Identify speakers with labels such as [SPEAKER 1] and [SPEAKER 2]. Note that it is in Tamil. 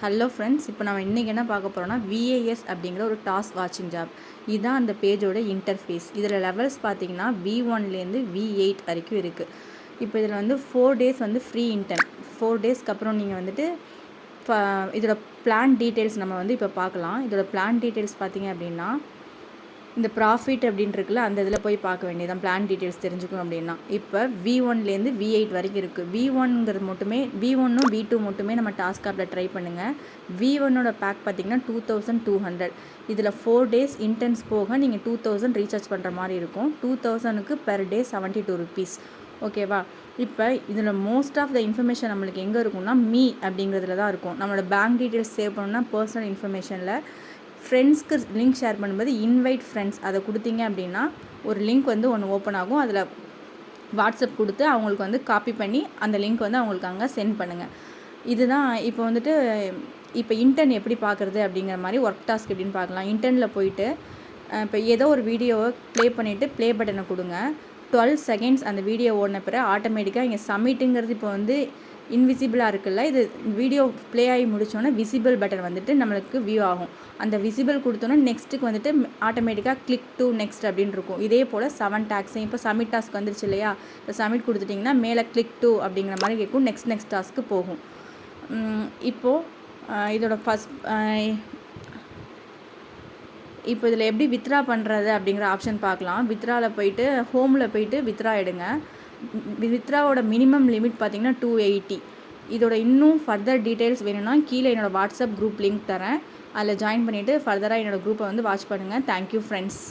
[SPEAKER 1] ஹலோ ஃப்ரெண்ட்ஸ், இப்போ நம்ம இன்றைக்கி என்ன பார்க்க போகிறோம்னா விஏஎஸ் அப்படிங்கிற ஒரு டாஸ்க் வாட்சிங் ஜாப். இதுதான் அந்த பேஜோட இன்டர்ஃபேஸ். இதில் லெவல்ஸ் பார்த்தீங்கன்னா V1லேருந்து V8 வரைக்கும் இருக்குது. இப்போ இதில் வந்து 4 days வந்து ஃப்ரீ இன்டர்ன். 4 daysக்கு அப்புறம் நீங்கள் வந்துட்டு இதோட பிளான் டீட்டெயில்ஸ் நம்ம வந்து இப்போ பார்க்கலாம். இதோட பிளான் டீட்டெயில்ஸ் பார்த்தீங்க அப்படின்னா இந்த ப்ராஃபிட் அப்படின்னு இருக்குல்ல, அந்த இதில் போய் பார்க்க வேண்டியதான் பிளான் டீட்டெயில்ஸ் தெரிஞ்சுக்கணும் அப்படின்னா. இப்போ V1லேருந்து V8 வரைக்கும் இருக்குது. V1ங்கிறது மட்டுமே V1ம் V2 மட்டுமே நம்ம டாஸ்க் ஆப்பில் ட்ரை பண்ணுங்கள். V1ஓட பேக் பார்த்திங்கன்னா 2200. இதில் 4 days இன்டென்ஸ் போக நீங்கள் 2000 ரீசார்ஜ் பண்ணுற மாதிரி இருக்கும். 2000க்கு பெர் டே 72 rupees. ஓகேவா? இப்போ இதில் மோஸ்ட் ஆஃப் த இன்ஃபர்மேஷன் நம்மளுக்கு எங்கே இருக்கும்னா மீ அப்படிங்கிறதுல தான் இருக்கும். நம்மளோட பேங்க் டீட்டெயில்ஸ் சேவ் பண்ணணும்னா பர்சனல் இன்ஃபர்மேஷனில் ஃப்ரெண்ட்ஸ்க்கு லிங்க் ஷேர் பண்ணும்போது இன்வைட் ஃப்ரெண்ட்ஸ் அதை கொடுத்தீங்க அப்படின்னா ஒரு லிங்க் வந்து ஒன்று ஓப்பன் ஆகும். அதில் வாட்ஸ்அப் கொடுத்து அவங்களுக்கு வந்து காப்பி பண்ணி அந்த லிங்க் வந்து அவங்களுக்கு அங்கே சென்ட் பண்ணுங்கள். இதுதான் இப்போ வந்துட்டு இப்போ இன்டர்ன் எப்படி பார்க்குறது அப்படிங்கிற மாதிரி ஒர்க் டாஸ்க் எப்படின்னு பார்க்கலாம். இன்டர்னில் போயிட்டு இப்போ ஏதோ ஒரு வீடியோவை ப்ளே பண்ணிவிட்டு ப்ளே பட்டனை கொடுங்க. 12 seconds அந்த வீடியோ ஓடின பிறகு ஆட்டோமேட்டிக்காக இங்கே சப்மிட்டுங்கிறது இப்போ வந்து இன்விசிபிளாக இருக்குல்ல, இது வீடியோ ப்ளே ஆகி முடித்தோன்னே விசிபிள் பட்டன் வந்துட்டு நம்மளுக்கு வியூ ஆகும். அந்த விசிபிள் கொடுத்தோன்னே நெக்ஸ்ட்டுக்கு வந்துட்டு ஆட்டோமேட்டிக்காக கிளிக் டு நெக்ஸ்ட் அப்படின்னு இருக்கும். இதே போல் 7 டாஸ்க்கு இப்போ சப்மிட் டாஸ்க் வந்துருச்சு இல்லையா, இப்போ சப்மிட் கொடுத்துட்டிங்கன்னா மேலே கிளிக் டு அப்படிங்கிற மாதிரி கேட்கும். நெக்ஸ்ட் டாஸ்க்கு போகும். இப்போது இதோட இப்போ இதில் எப்படி வித்ரா பண்ணுறது அப்படிங்கிற ஆப்ஷன் பார்க்கலாம். வித்ராவில் போயிட்டு ஹோமில் போயிட்டு வித்ரா எடுங்க. வித்ராவோட மினிமம் லிமிட் பார்த்திங்கன்னா 280. இதோட இன்னும் ஃபர்தர் டீட்டெயில்ஸ் வேணும்னா கீழே என்னோடய வாட்ஸ்அப் குரூப் லிங்க் தரேன். அதில் ஜாயின் பண்ணிவிட்டு ஃபர்தராக என்னோடய குரூப்பை வந்து வாட்ச் பண்ணுங்கள். Thank you friends.